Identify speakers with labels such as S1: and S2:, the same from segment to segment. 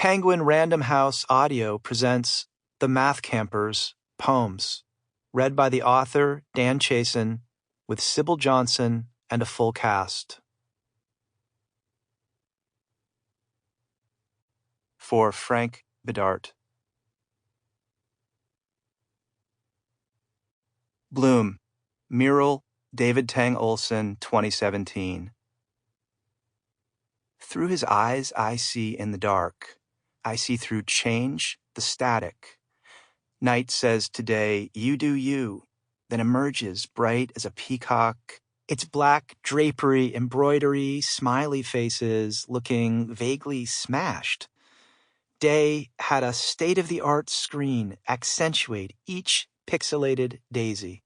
S1: Penguin Random House Audio presents The Math Campers Poems, read by the author Dan Chiasson with Sybil Johnson and a full cast. For Frank Bedart. Bloom, Mural, David Tang Olson, 2017. Through his eyes I see in the dark. I see through change, the static. Night says today, you do you, then emerges bright as a peacock, its black drapery, embroidery, smiley faces looking vaguely smashed. Day had a state-of-the-art screen accentuate each pixelated daisy.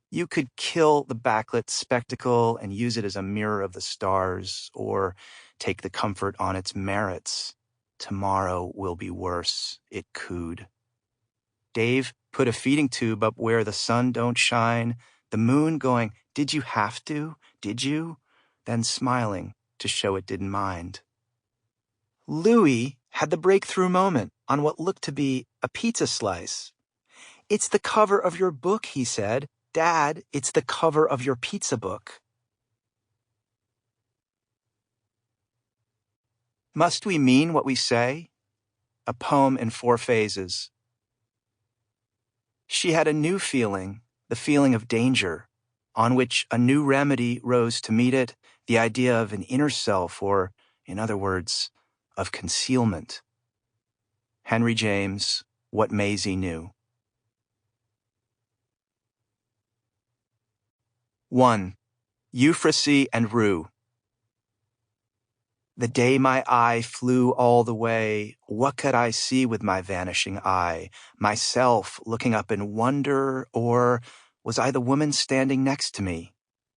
S1: You could kill the backlit spectacle and use it as a mirror of the stars, or take the comfort on its merits. Tomorrow will be worse, it cooed. Dave put a feeding tube up where the sun don't shine, the moon going, did you have to? Did you? Then smiling to show it didn't mind. Louis had the breakthrough moment on what looked to be a pizza slice. It's the cover of your book, he said. Dad, it's the cover of your pizza book. Must we mean what we say? A poem in 4 phases. She had a new feeling, the feeling of danger, on which a new remedy rose to meet it, the idea of an inner self, or, in other words, of concealment. Henry James, What Maisie Knew. 1. Euphrasie and Rue. The day my eye flew all the way, what could I see with my vanishing eye? Myself looking up in wonder, or was I the woman standing next to me?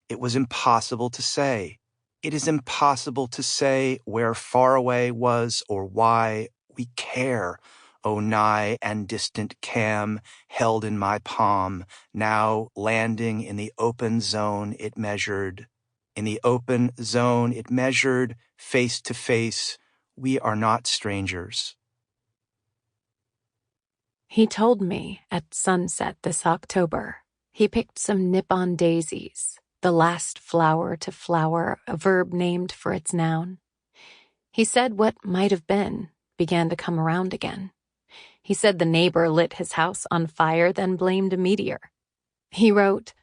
S1: It was impossible to say. It is impossible to say where far away was or why we care. O nigh and distant cam held in my palm, now landing in the open zone it measured. In the open zone it measured, face to face, we are not strangers.
S2: He told me at sunset this October he picked some Nippon daisies, the last flower to flower, a verb named for its noun. He said what might have been began to come around again. He said the neighbor lit his house on fire, then blamed a meteor. He wrote,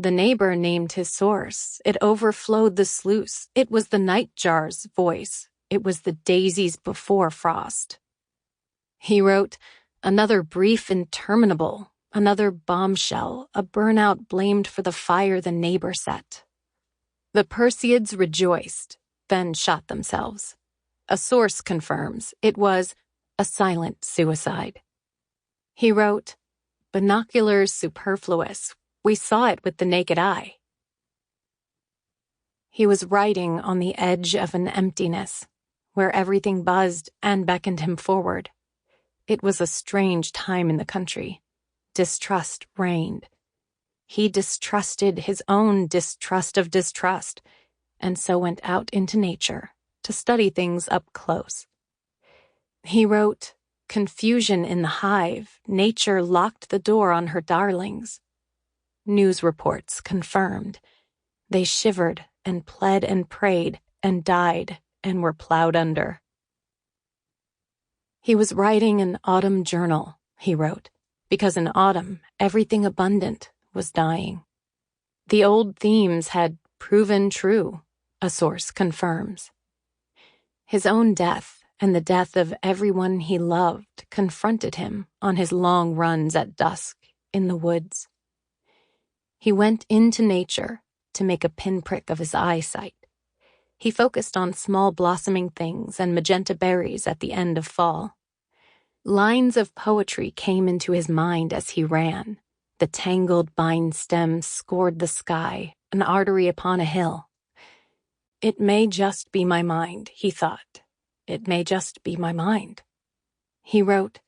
S2: the neighbor named his source. It overflowed the sluice. It was the nightjar's voice. It was the daisies before frost. He wrote, another brief interminable, another bombshell, a burnout blamed for the fire the neighbor set. The Perseids rejoiced, then shot themselves. A source confirms it was a silent suicide. He wrote, binoculars superfluous. We saw it with the naked eye. He was writing on the edge of an emptiness, where everything buzzed and beckoned him forward. It was a strange time in the country. Distrust reigned. He distrusted his own distrust of distrust, and so went out into nature to study things up close. He wrote, confusion in the hive. Nature locked the door on her darlings. News reports confirmed. They shivered and pled and prayed and died and were plowed under. He was writing an autumn journal, he wrote, because in autumn everything abundant was dying. The old themes had proven true, a source confirms. His own death and the death of everyone he loved confronted him on his long runs at dusk in the woods. He went into nature to make a pinprick of his eyesight. He focused on small blossoming things and magenta berries at the end of fall. Lines of poetry came into his mind as he ran. The tangled vine stems scored the sky, an artery upon a hill. It may just be my mind, he thought. It may just be my mind. He wrote,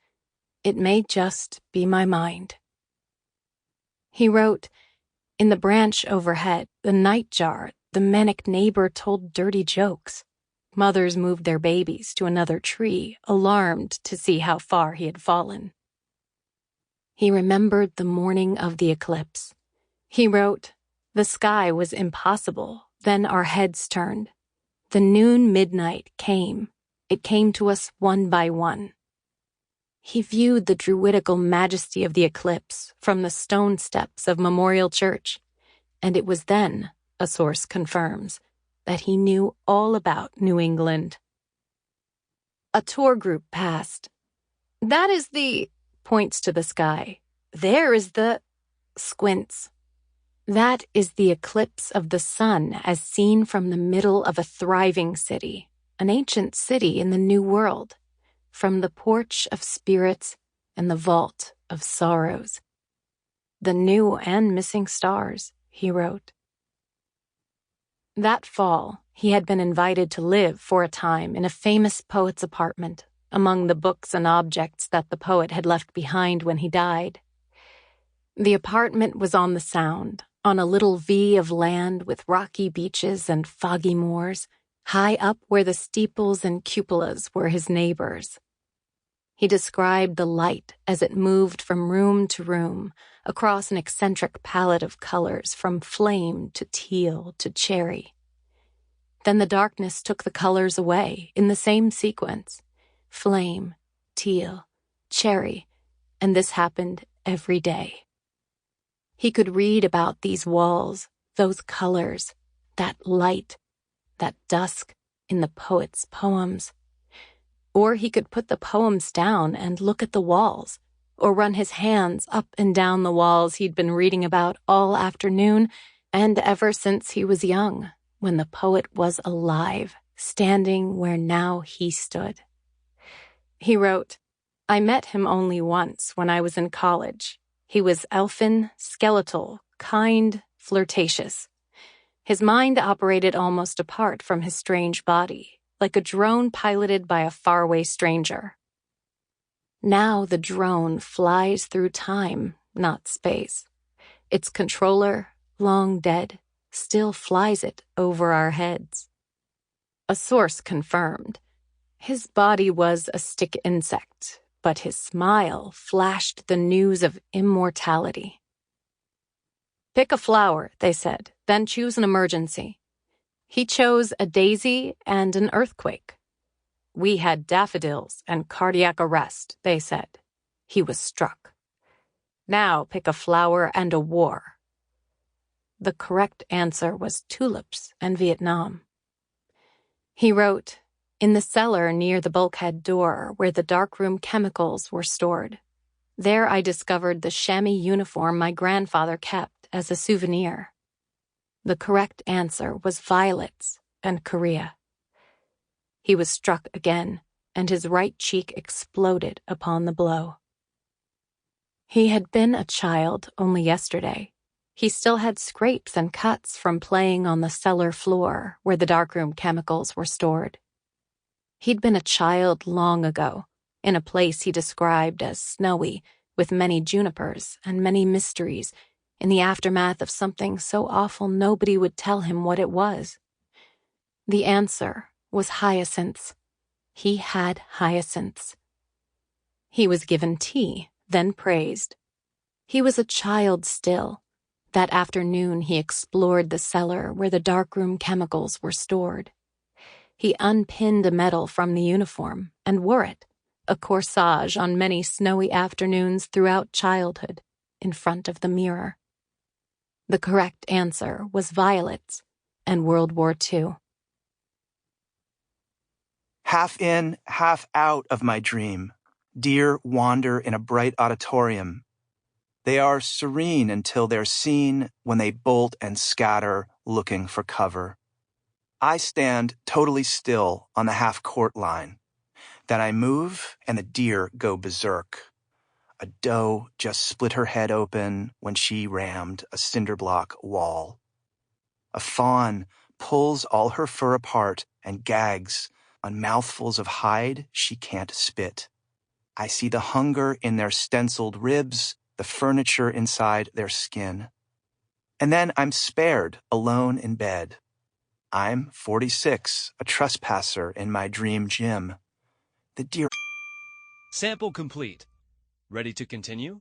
S2: it may just be my mind. He wrote, in the branch overhead, the nightjar, the manic neighbor told dirty jokes. Mothers moved their babies to another tree, alarmed to see how far he had fallen. He remembered the morning of the eclipse. He wrote, "The sky was impossible, then our heads turned. The noon midnight came. It came to us one by one." He viewed the druidical majesty of the eclipse from the stone steps of Memorial Church, and it was then, a source confirms, that he knew all about New England. A tour group passed. "That is the," points to the sky. "There is the," squints. "That is the eclipse of the sun as seen from the middle of a thriving city, an ancient city in the New World, from the porch of spirits and the vault of sorrows. The new and missing stars," he wrote. That fall, he had been invited to live for a time in a famous poet's apartment, among the books and objects that the poet had left behind when he died. The apartment was on the Sound, on a little V of land with rocky beaches and foggy moors, high up where the steeples and cupolas were his neighbors. He described the light as it moved from room to room, across an eccentric palette of colors from flame to teal to cherry. Then the darkness took the colors away in the same sequence: flame, teal, cherry, and this happened every day. He could read about these walls, those colors, that light, that dusk in the poet's poems. Or he could put the poems down and look at the walls, or run his hands up and down the walls he'd been reading about all afternoon and ever since he was young, when the poet was alive, standing where now he stood. He wrote, "I met him only once when I was in college. He was elfin, skeletal, kind, flirtatious. His mind operated almost apart from his strange body, like a drone piloted by a faraway stranger. Now the drone flies through time, not space. Its controller, long dead, still flies it over our heads." A source confirmed. His body was a stick insect, but his smile flashed the news of immortality. "Pick a flower," they said, "then choose an emergency." He chose a daisy and an earthquake. "We had daffodils and cardiac arrest," they said. He was struck. "Now pick a flower and a war." The correct answer was tulips and Vietnam. He wrote, "In the cellar near the bulkhead door where the darkroom chemicals were stored. There I discovered the chamois uniform my grandfather kept as a souvenir." The correct answer was violets and Korea. He was struck again, and his right cheek exploded upon the blow. He had been a child only yesterday. He still had scrapes and cuts from playing on the cellar floor where the darkroom chemicals were stored. He'd been a child long ago, in a place he described as snowy, with many junipers and many mysteries, in the aftermath of something so awful nobody would tell him what it was. The answer was hyacinths. He had hyacinths. He was given tea, then praised. He was a child still. That afternoon he explored the cellar where the darkroom chemicals were stored. He unpinned a medal from the uniform and wore it, a corsage on many snowy afternoons throughout childhood, in front of the mirror. The correct answer was violets and World War II.
S1: Half in, half out of my dream, deer wander in a bright auditorium. They are serene until they're seen when they bolt and scatter, looking for cover. I stand totally still on the half-court line. Then I move, and the deer go berserk. A doe just split her head open when she rammed a cinder-block wall. A fawn pulls all her fur apart and gags on mouthfuls of hide she can't spit. I see the hunger in their stenciled ribs, the furniture inside their skin. And then I'm spared, alone in bed. I'm 46, a trespasser in my dream gym. The dear...
S3: Sample complete. Ready to continue?